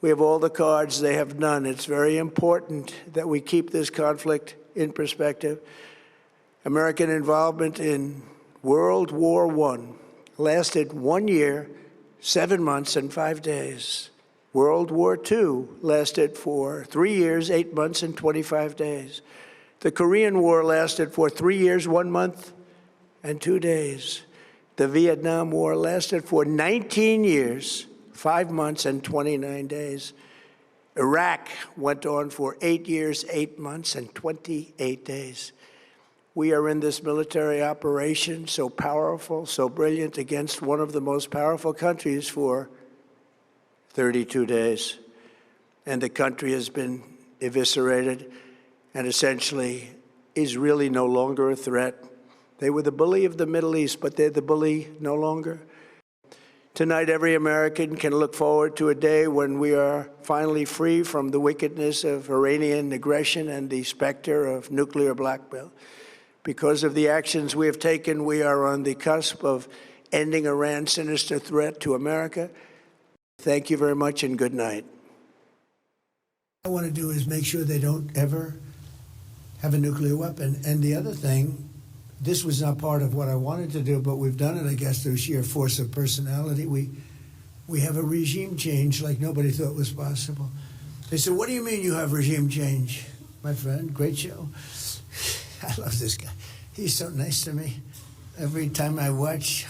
We have all the cards, they have none. It's very important that we keep this conflict in perspective. American involvement in World War I lasted 1 year, 7 months, and 5 days. World War II lasted for 3 years, 8 months, and 25 days. The Korean War lasted for 3 years, 1 month, and 2 days. The Vietnam War lasted for 19 years, 5 months, and 29 days. Iraq went on for 8 years, 8 months, and 28 days. We are in this military operation, so powerful, so brilliant, against one of the most powerful countries for 32 days. And the country has been eviscerated and essentially is really no longer a threat. They were the bully of the Middle East, but they're the bully no longer. Tonight, every American can look forward to a day when we are finally free from the wickedness of Iranian aggression and the specter of nuclear blackmail. Because of the actions we have taken, we are on the cusp of ending Iran's sinister threat to America. Thank you very much and good night. What I want to do is make sure they don't ever have a nuclear weapon. And the other thing, this was not part of what I wanted to do, but we've done it, I guess, through sheer force of personality. We have a regime change like nobody thought was possible. They said, what do you mean you have regime change? My friend, great show. I love this guy. He's so nice to me. Every time I watch,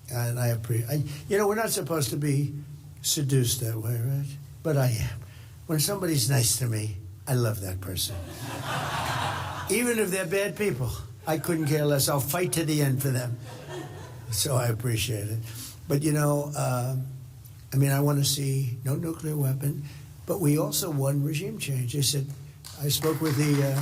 and I appreciate. We're not supposed to be seduced that way, right? But I am. When somebody's nice to me, I love that person. Even if they're bad people, I couldn't care less. I'll fight to the end for them. So I appreciate it. But I want to see no nuclear weapon. But we also won regime change. They said, I spoke with the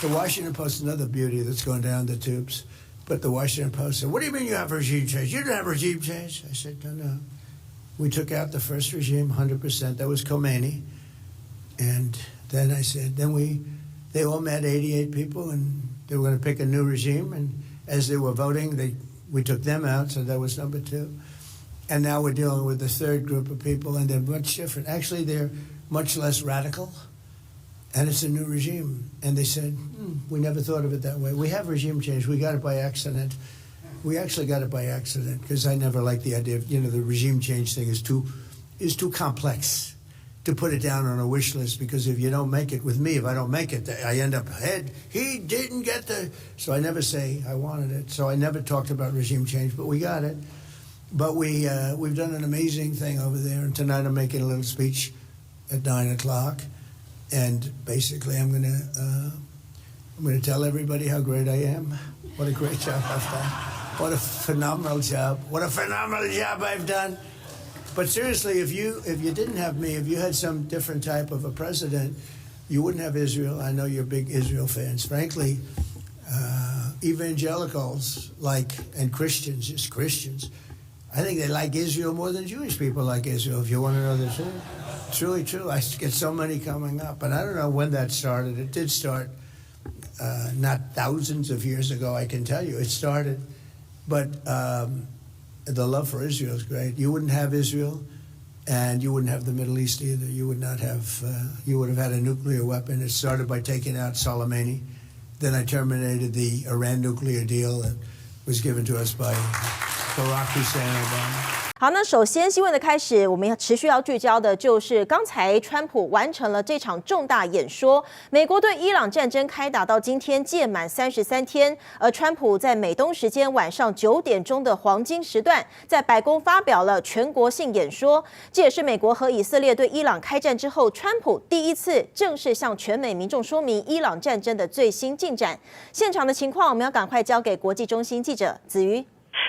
Washington Post, another beauty that's going down the tubes. But the Washington Post said, what do you mean you have regime change? You didn't have regime change. I said, no. We took out the first regime, 100%. That was Khomeini. And then I said, they all met 88 people, and they were going to pick a new regime. And as they were voting, we took them out, so that was number 2. And now we're dealing with the third group of people, and they're much different. Actually, they're much less radical. And it's a new regime. And they said, we never thought of it that way. We have regime change. We got it by accident. We actually got it by accident because I never liked the idea of, the regime change thing is too complex to put it down on a wish list, because if you don't make it with me, if I don't make it, I end up ahead. He didn't get so I never say I wanted it. So I never talked about regime change, but we got it. But we've done an amazing thing over there. And tonight I'm making a little speech at 9 o'clock. And basically, I'm going to tell everybody how great I am. What a great job I've done. What a phenomenal job. What a phenomenal job I've done. But seriously, if you didn't have me, if you had some different type of a president, you wouldn't have Israel. I know you're big Israel fans. Frankly, evangelicals and Christians, just Christians, I think they like Israel more than Jewish people like Israel, if you want to know the truth. It's really true. I get so many coming up. And I don't know when that started. It did start not thousands of years ago, I can tell you. It started. But the love for Israel is great. You wouldn't have Israel, and you wouldn't have the Middle East either. You would not have, you would have had a nuclear weapon. It started by taking out Soleimani. Then I terminated the Iran nuclear deal that was given to us by Barack Hussein Obama. 好，那首先新闻的开始，我们持续要聚焦的就是刚才川普完成了这场重大演说。美国对伊朗战争开打到今天届满33天，而川普在美东时间晚上9点钟的黄金时段，在白宫发表了全国性演说。这也是美国和以色列对伊朗开战之后，川普第一次正式向全美民众说明伊朗战争的最新进展。现场的情况，我们要赶快交给国际中心记者子瑜。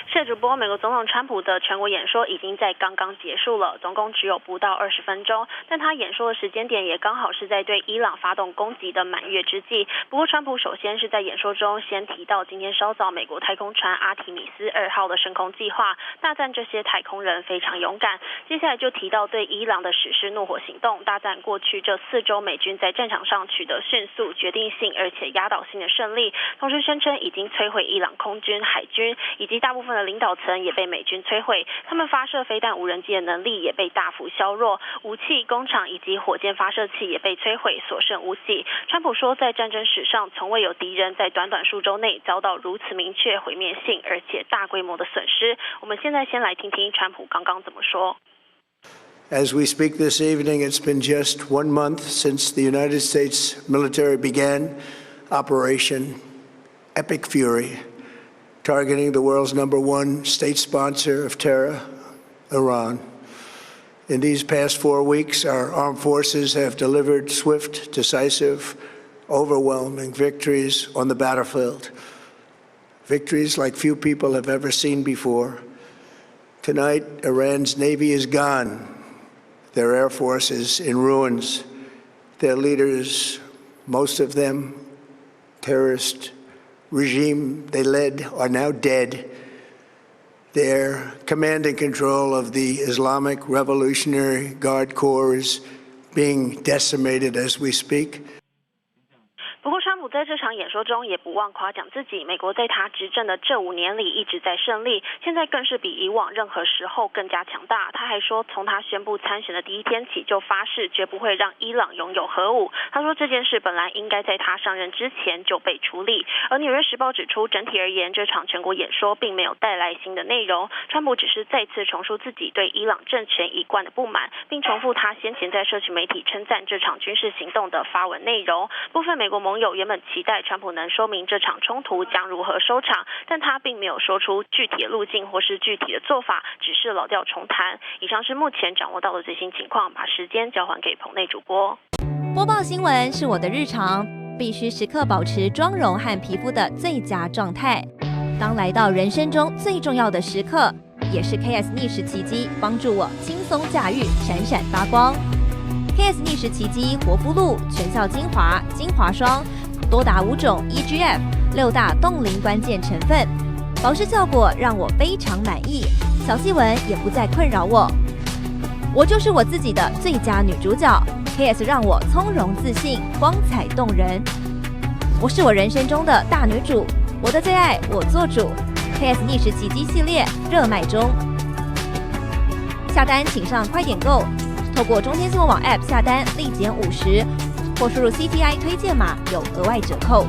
是主播，美国总统川普的全国演说已经在刚刚结束了，总共只有不到20分钟，但他演说的时间点也刚好是在对伊朗发动攻击的满月之际。不过，川普首先是在演说中先提到今天稍早美国太空船阿提米斯2号的升空计划，大赞这些太空人非常勇敢。接下来就提到对伊朗的实施怒火行动，大赞过去这4周美军在战场上取得迅速、决定性而且压倒性的胜利，同时声称已经摧毁伊朗空军、海军以及大部分的领导层也被美军摧毁，他们发射飞弹无人机的能力也被大幅削弱，武器、工厂以及火箭发射器也被摧毁，所剩无几。川普说，在战争史上从未有敌人在短短数周内遭到如此明确、毁灭性而且大规模的损失。我们现在先来听听川普刚刚怎么说。As we speak this evening, it's been just 1 month since the United States military began Operation Epic Fury, targeting the world's #1 state sponsor of terror, Iran. In these past 4 weeks, our armed forces have delivered swift, decisive, overwhelming victories on the battlefield. Victories like few people have ever seen before. Tonight, Iran's Navy is gone. Their Air Force is in ruins. Their leaders, most of them terrorist regime they led, are now dead. Their command and control of the Islamic Revolutionary Guard Corps is being decimated as we speak. 不过，川普在这场演说中也不忘夸奖自己，美国在他执政的这5年里一直在胜利，现在更是比以往任何时候更加强大。他还说，从他宣布参选的第一天起就发誓绝不会让伊朗拥有核武。他说这件事本来应该在他上任之前就被处理。而《纽约时报》指出，整体而言，这场全国演说并没有带来新的内容，川普只是再次重述自己对伊朗政权一贯的不满，并重复他先前在社群媒体称赞这场军事行动的发文内容。部分美国盟友原本期待川普能说明这场冲突将如何收场，但他并没有说出具体的路径或是具体的做法，只是老调重弹。以上是目前掌握到的最新情况，把时间交还给棚内主播。播报新闻是我的日常，必须时刻保持妆容和皮肤的最佳状态。当来到人生中最重要的时刻，也是 KS 逆时奇迹帮助我轻松驾驭，闪闪发光。KS 逆时奇迹活肤露全效精华、精华霜，多达5种 EGF 6大冻龄关键成分，保湿效果让我非常满意，小细纹也不再困扰我。我就是我自己的最佳女主角 ，KS 让我从容自信，光彩动人。我是我人生中的大女主，我的最爱我做主。KS 逆时奇迹系列热卖中，下单请上快点购，透过中天新闻网 App 下单立减50%，或输入 CTI 推荐码有额外折扣。